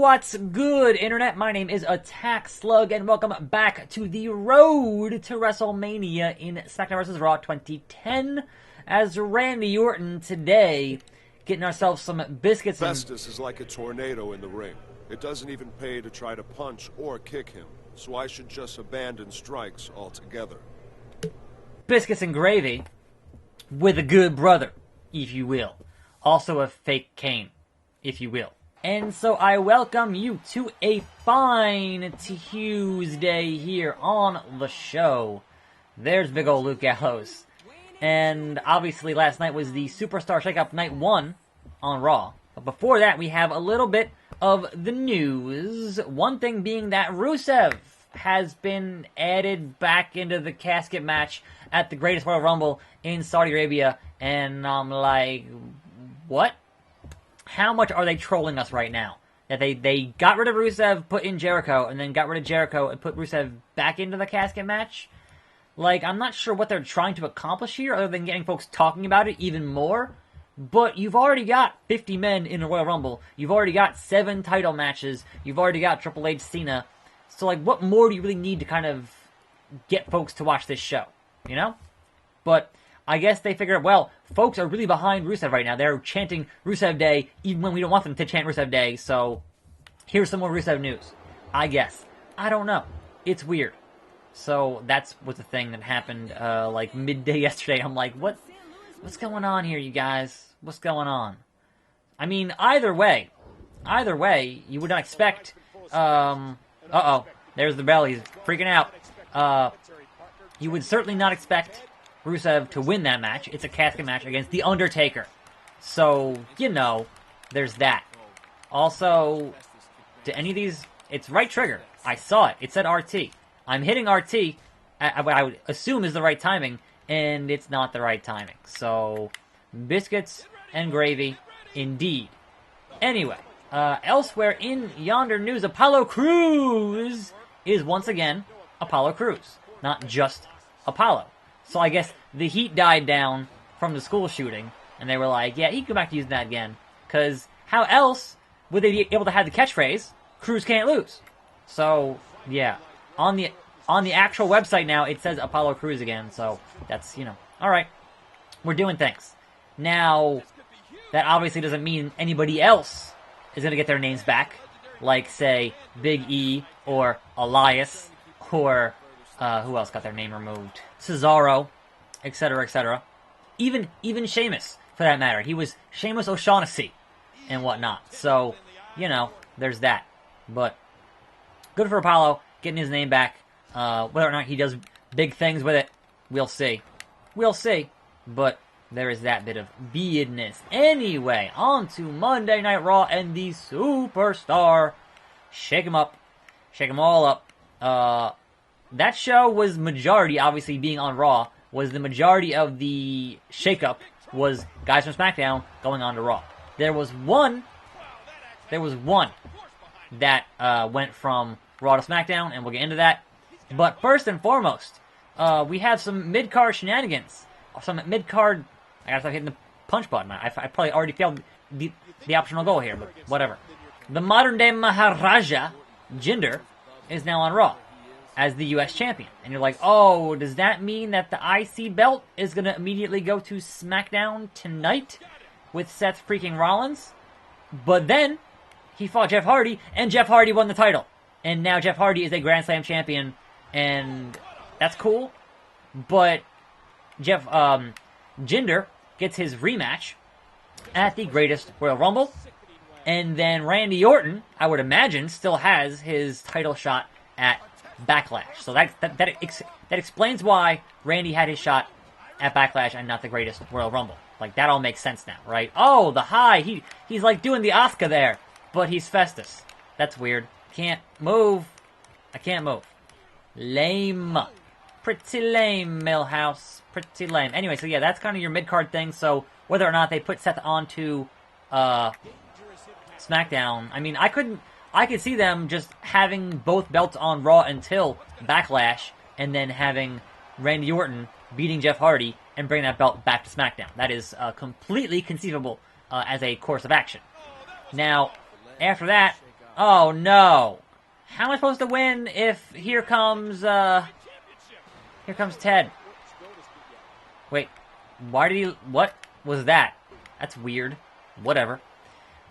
What's good, Internet? My name is Attack Slug, and welcome back to the road to WrestleMania in SmackDown vs. Raw 2010. As Randy Orton today, getting ourselves some biscuits. Festus is like a tornado in the ring. It doesn't even pay to try to punch or kick him, so I should just abandon strikes altogether. Biscuits and gravy with a good brother, if you will. Also a fake cane, if you will. And so I welcome you to a fine Tuesday here on the show. There's big old Luke Gallows. And obviously last night was the Superstar Shakeup Night 1 on Raw. But before that we have a little bit of the news. One thing being that Rusev has been added back into the casket match at the Greatest Royal Rumble in Saudi Arabia. And I'm like, what? How much are they trolling us right now? That they got rid of Rusev, put in Jericho, and then got rid of Jericho and put Rusev back into the casket match? Like, I'm not sure what they're trying to accomplish here, other than getting folks talking about it even more. But you've already got 50 men in the Royal Rumble. You've already got 7 title matches. You've already got Triple H, Cena. So, like, what more do you really need to kind of get folks to watch this show? You know? But I guess they figured, well, folks are really behind Rusev right now. They're chanting Rusev Day, even when we don't want them to chant Rusev Day, so here's some more Rusev news. I guess. I don't know. It's weird. So that was the thing that happened, like, midday yesterday. I'm like, what's going on here, you guys? What's going on? I mean, either way, you would not expect, uh-oh, there's the bell, he's freaking out. You would certainly not expect Rusev to win that match. It's a casket match against The Undertaker. So, you know, there's that. Also, to any of these, it's right trigger. I saw it. It said RT. I'm hitting RT at what I would assume is the right timing, and it's not the right timing. So, biscuits and gravy, indeed. Anyway, elsewhere in yonder news, Apollo Crews is once again Apollo Crews, not just Apollo. So I guess the heat died down from the school shooting, and they were like, yeah, he can go back to using that again. Because how else would they be able to have the catchphrase, Crews can't lose? So, yeah. On the actual website now, it says Apollo Crews again, so that's, you know, alright. We're doing things. Now, that obviously doesn't mean anybody else is going to get their names back, like, say, Big E, or Elias, or who else got their name removed? Cesaro, etc., etc. Even Sheamus, for that matter. He was Sheamus O'Shaughnessy and whatnot. So, you know, there's that. But good for Apollo, getting his name back. Whether or not he does big things with it, we'll see. We'll see. But there is that bit of business. Anyway, on to Monday Night Raw and the Superstar. Shake 'em up. Shake 'em all up. That show was majority, obviously being on Raw, was the majority of the shakeup was guys from SmackDown going on to Raw. There was one that went from Raw to SmackDown, and we'll get into that. But first and foremost, we have some mid-card shenanigans. Some mid-card, I gotta stop hitting the punch button. I probably already failed the optional goal here, but whatever. The modern-day Maharaja, Jinder, is now on Raw as the U.S. champion. And you're like, oh, does that mean that the IC belt is going to immediately go to SmackDown tonight with Seth freaking Rollins? But then, he fought Jeff Hardy, and Jeff Hardy won the title. And now Jeff Hardy is a Grand Slam champion, and that's cool. But Jinder gets his rematch at the Greatest Royal Rumble. And then Randy Orton, I would imagine, still has his title shot at Backlash. So that explains why Randy had his shot at Backlash and not the Greatest Royal Rumble. Like, that all makes sense now, right? Oh, the high. He's like doing the Oscar there, but he's Festus. That's weird. Can't move. I can't move. Lame. Pretty lame, Millhouse. Pretty lame. Anyway, so yeah, that's kind of your mid-card thing. So whether or not they put Seth onto SmackDown, I mean, I could see them just having both belts on Raw until Backlash, and then having Randy Orton beating Jeff Hardy and bringing that belt back to SmackDown. That is completely conceivable as a course of action. Now, after that, Oh no! How am I supposed to win if here comes Ted? Wait, why did he? What was that? That's weird. Whatever.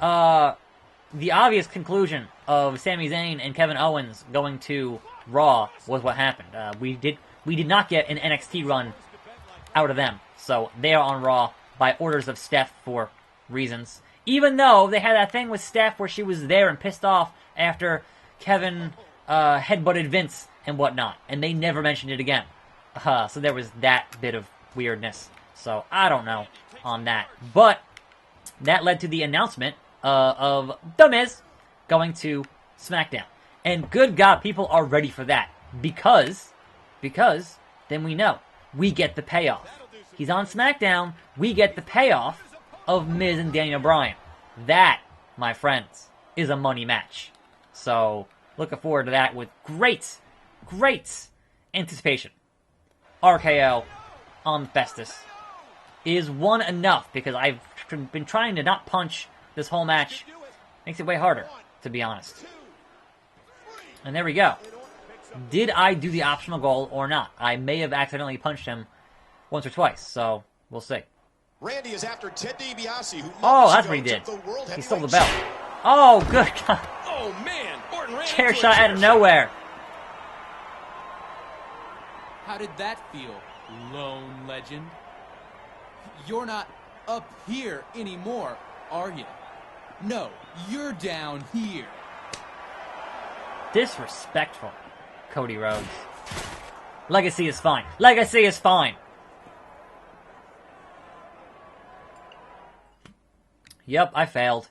The obvious conclusion of Sami Zayn and Kevin Owens going to Raw was what happened. We did not get an NXT run out of them, so they are on Raw by orders of Steph for reasons. Even though they had that thing with Steph where she was there and pissed off after Kevin headbutted Vince and whatnot, and they never mentioned it again. So there was that bit of weirdness. So I don't know on that, but that led to the announcement of The Miz going to SmackDown. And good God, people are ready for that. Because then we know. We get the payoff. He's on SmackDown. We get the payoff of Miz and Daniel Bryan. That, my friends, is a money match. So, looking forward to that with great anticipation. RKO on Festus. Is one enough? Because I've been trying to not punch this whole match. Makes it way harder, to be honest. And there we go. Did I do the optional goal or not? I may have accidentally punched him once or twice, so we'll see. Randy is after Ted DiBiase, who that's what he did. He stole the belt. Oh, good God. Oh, man. Orton ran chair shot out of nowhere. How did that feel, lone legend? You're not up here anymore, are you? No, you're down here. Disrespectful, Cody Rhodes. Legacy is fine. Legacy is fine. Yep, I failed.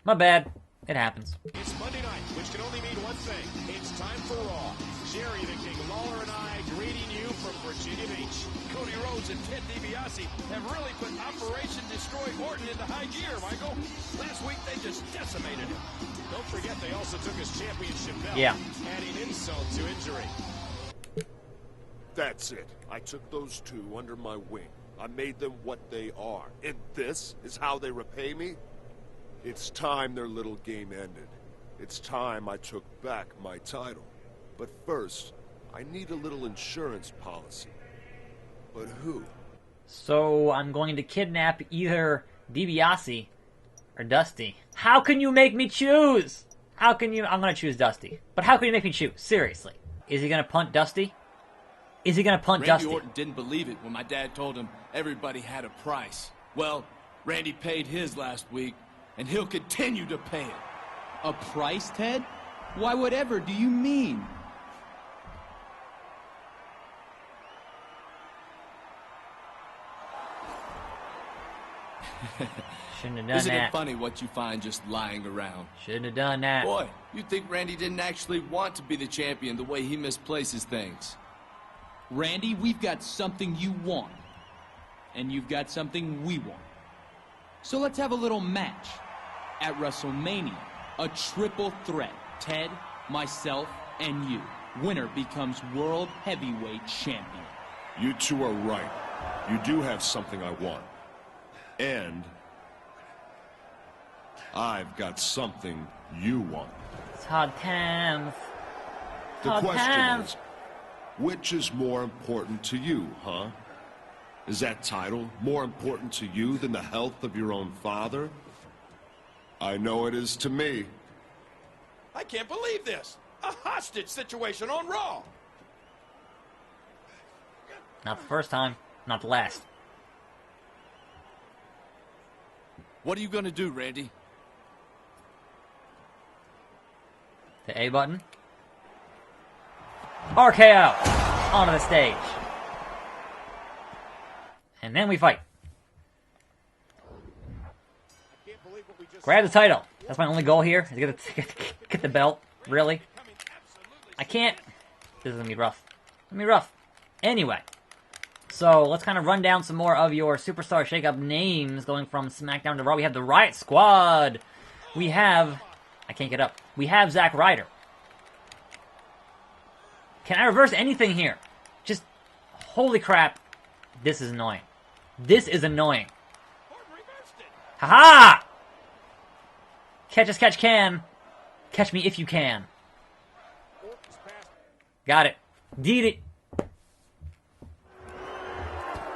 My bad. It happens. It's Monday night, which can only mean one thing. It's time for Raw. Jerry the King Lawler and I greeting you from Virginia Beach. Cody Rhodes and Ted DiBiase have really put Operation Destroy Orton into high gear, Michael. Last week, they just decimated him. Don't forget, they also took his championship belt, adding insult to injury. That's it. I took those two under my wing. I made them what they are. And this is how they repay me? It's time their little game ended. It's time I took back my title. But first, I need a little insurance policy. But who? So I'm going to kidnap either DiBiase or Dusty. How can you make me choose? How can you? I'm going to choose Dusty. But how can you make me choose? Seriously. Is he going to punt Dusty? Is he going to punt Dusty? Randy Orton didn't believe it when my dad told him everybody had a price. Well, Randy paid his last week, and he'll continue to pay it. A price, Ted? Why, whatever do you mean? Shouldn't have done Isn't that. it funny what you find just lying around? Shouldn't have done that. Boy, you'd think Randy didn't actually want to be the champion the way he misplaces things. Randy, we've got something you want. And you've got something we want. So let's have a little match. At WrestleMania, a triple threat. Ted, myself, and you. Winner becomes World Heavyweight Champion. You two are right. You do have something I want. And I've got something you want. Todd Thames. The Todd question Thames. is, which is more important to you, huh? Is that title more important to you than the health of your own father? I know it is to me. I can't believe this. A hostage situation on Raw. Not the first time. Not the last. What are you going to do, Randy? The A button. RKO! Onto the stage. And then we fight. Grab the title. That's my only goal here, is get the belt. Really? I can't. This is going to be rough. It's going to be rough. Anyway. So, let's kind of run down some more of your Superstar Shake-Up names going from SmackDown to Raw. We have the Riot Squad. We have... I can't get up. We have Zack Ryder. Can I reverse anything here? Just... Holy crap. This is annoying. This is annoying. Haha! Catch as catch can. Catch me if you can. Got it. Did it.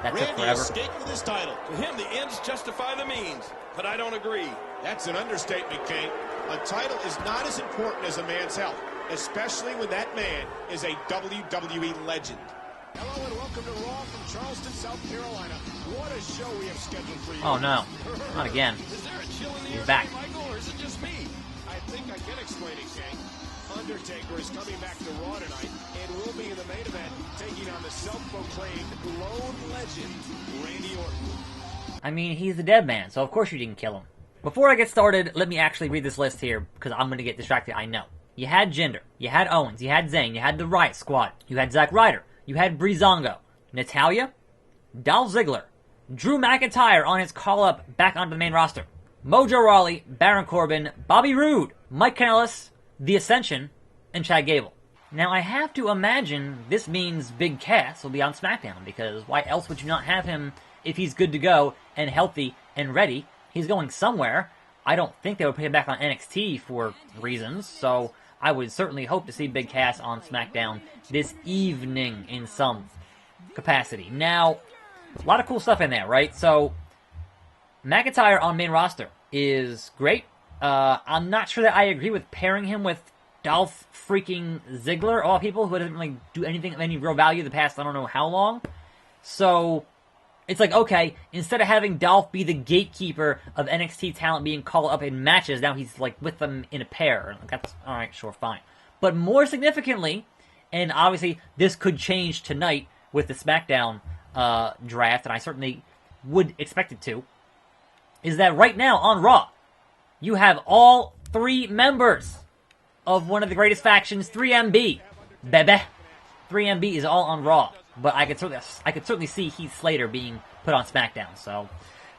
That took Randy forever. escaped with his title. To him, the ends justify the means. But I don't agree. That's an understatement, King. A title is not as important as a man's health, especially when that man is a WWE legend. Hello and welcome to Raw from Charleston, South Carolina. What a show we have scheduled for you. Oh no, not again. Is there a chill in the He's air, back. Michael, or is it just me? I think I can explain it, King. Undertaker is coming back to Raw tonight and will be in the main event, taking on the self-proclaimed lone legend, Randy Orton. I mean, he's the dead man, so of course you didn't kill him. Before I get started, let me actually read this list here, because I'm going to get distracted, I know. You had Jinder, you had Owens, you had Zayn, you had the Riot Squad, you had Zack Ryder, you had Breezango, Natalya, Dolph Ziggler, Drew McIntyre on his call-up back onto the main roster, Mojo Rawley, Baron Corbin, Bobby Roode, Mike Kanellis, The Ascension, and Chad Gable. Now, I have to imagine this means Big Cass will be on SmackDown, because why else would you not have him if he's good to go and healthy and ready? He's going somewhere. I don't think they would put him back on NXT for reasons, so I would certainly hope to see Big Cass on SmackDown this evening in some capacity. Now, a lot of cool stuff in there, right? So, McIntyre on main roster is great. I'm not sure that I agree with pairing him with Dolph freaking Ziggler, all people who doesn't really do anything of any real value the past I don't know how long. So, it's like, okay, instead of having Dolph be the gatekeeper of NXT talent being called up in matches, now he's like with them in a pair. That's alright, sure, fine. But more significantly, and obviously this could change tonight with the SmackDown draft, and I certainly would expect it to, is that right now on Raw, you have all 3 members of one of the greatest factions, 3MB. Bebe. 3MB is all on Raw. But I could certainly see Heath Slater being put on SmackDown. So,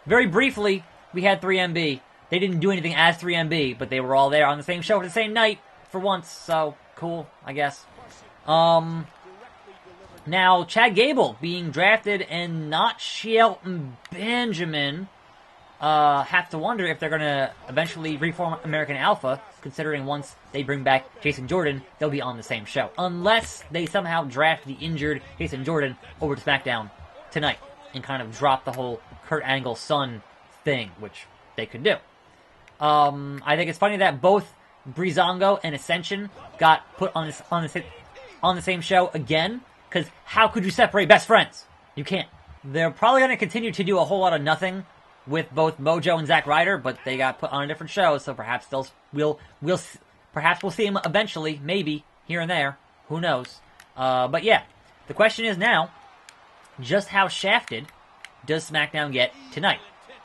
very briefly, we had 3MB. They didn't do anything as 3MB, but they were all there on the same show for the same night for once. So, cool, I guess. Now, Chad Gable being drafted and not Shelton Benjamin. Have to wonder if they're going to eventually reform American Alpha, considering once they bring back Jason Jordan, they'll be on the same show. Unless they somehow draft the injured Jason Jordan over to SmackDown tonight and kind of drop the whole Kurt Angle son thing, which they could do. I think it's funny that both Breezango and Ascension got put on the same show again, because how could you separate best friends? You can't. They're probably going to continue to do a whole lot of nothing with both Mojo and Zack Ryder, but they got put on a different show, so perhaps we'll see them eventually, maybe here and there. Who knows? But yeah, the question is now, just how shafted does SmackDown get tonight?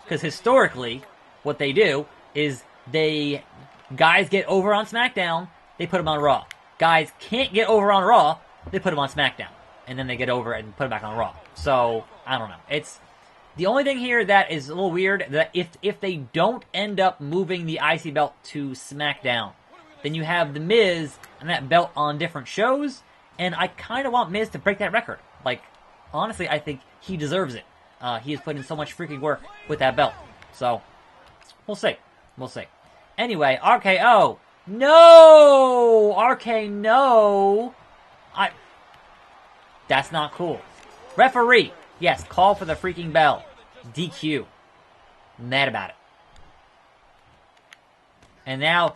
Because historically, what they do is guys get over on SmackDown, they put them on Raw. Guys can't get over on Raw, they put them on SmackDown, and then they get over and put them back on Raw. So I don't know. It's the only thing here that is a little weird, that if they don't end up moving the IC belt to SmackDown, then you have The Miz and that belt on different shows, and I kind of want Miz to break that record. Like, honestly, I think he deserves it. He has put in so much freaking work with that belt. So, we'll see. We'll see. Anyway, RKO. No! RK, no! That's not cool. Referee. Yes, call for the freaking bell. DQ. Mad about it. And now,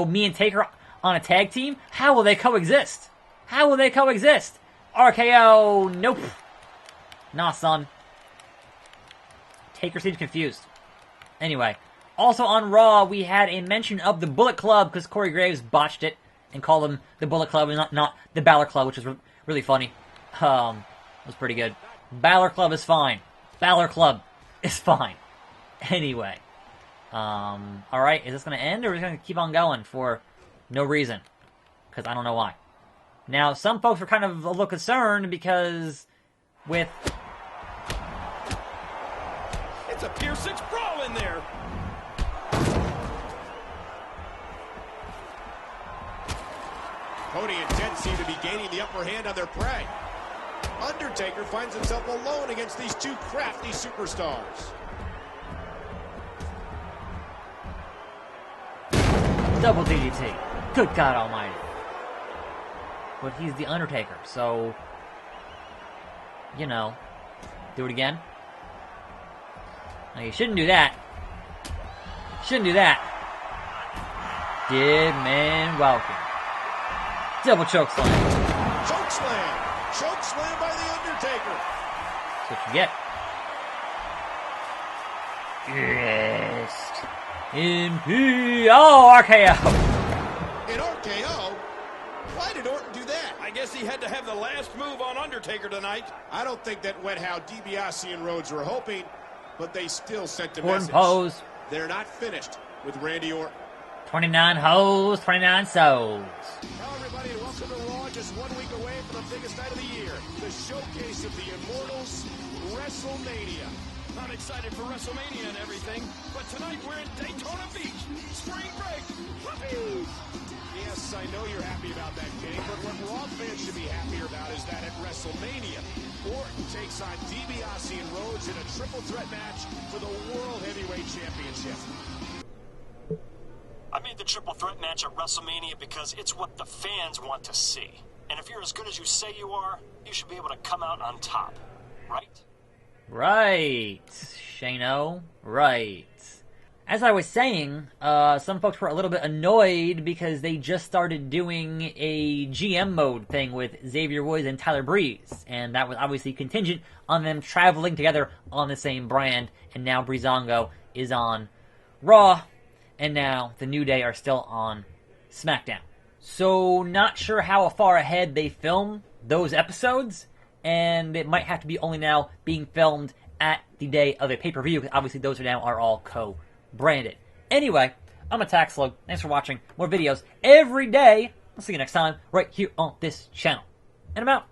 me and Taker on a tag team? How will they coexist? How will they coexist? RKO, nope. Nah, son. Taker seems confused. Anyway, also on Raw, we had a mention of the Bullet Club, because Corey Graves botched it and called them the Bullet Club and not the Balor Club, which was really funny. It was pretty good. Balor Club is fine. Balor Club is fine. Anyway. Alright, is this going to end, or is it going to keep on going for no reason? Because I don't know why. Now, some folks were kind of a little concerned because with... It's a Pier 6 brawl in there. Cody and Ted seem to be gaining the upper hand on their prey. Undertaker finds himself alone against these two crafty superstars. Double DDT. Good God Almighty. But he's the Undertaker, so, you know, do it again. Now, you shouldn't do that. Shouldn't do that. Dead man walking. Double choke slam. Choke slam. Choke slam by The Undertaker. That's what you get. Yes. RKO. In RKO? Why did Orton do that? I guess he had to have the last move on Undertaker tonight. I don't think that went how DiBiase and Rhodes were hoping, but they still sent a message. Pose. They're not finished with Randy Orton. 29 hoes, 29 souls. Hello, everybody, and welcome to Raw. Just 1 week away from the biggest night of the year, the showcase of the Immortals, WrestleMania. I'm excited for WrestleMania and everything, but tonight we're in Daytona Beach. Spring break. Whoopee! Yes, I know you're happy about that game, but what Raw fans should be happier about is that at WrestleMania, Orton takes on DiBiase and Rhodes in a triple threat match for the World Heavyweight Championship. I made the triple threat match at WrestleMania because it's what the fans want to see. And if you're as good as you say you are, you should be able to come out on top, right? Right, Shano, right. As I was saying, some folks were a little bit annoyed because they just started doing a GM mode thing with Xavier Woods and Tyler Breeze, and that was obviously contingent on them traveling together on the same brand, and now Breezango is on Raw, and now the New Day are still on SmackDown. So, not sure how far ahead they film those episodes, and it might have to be only now being filmed at the day of a pay-per-view, because obviously those now are all co-branded. Anyway, I'm Attack-Slug. Thanks for watching. More videos every day. I'll see you next time, right here on this channel. And I'm out.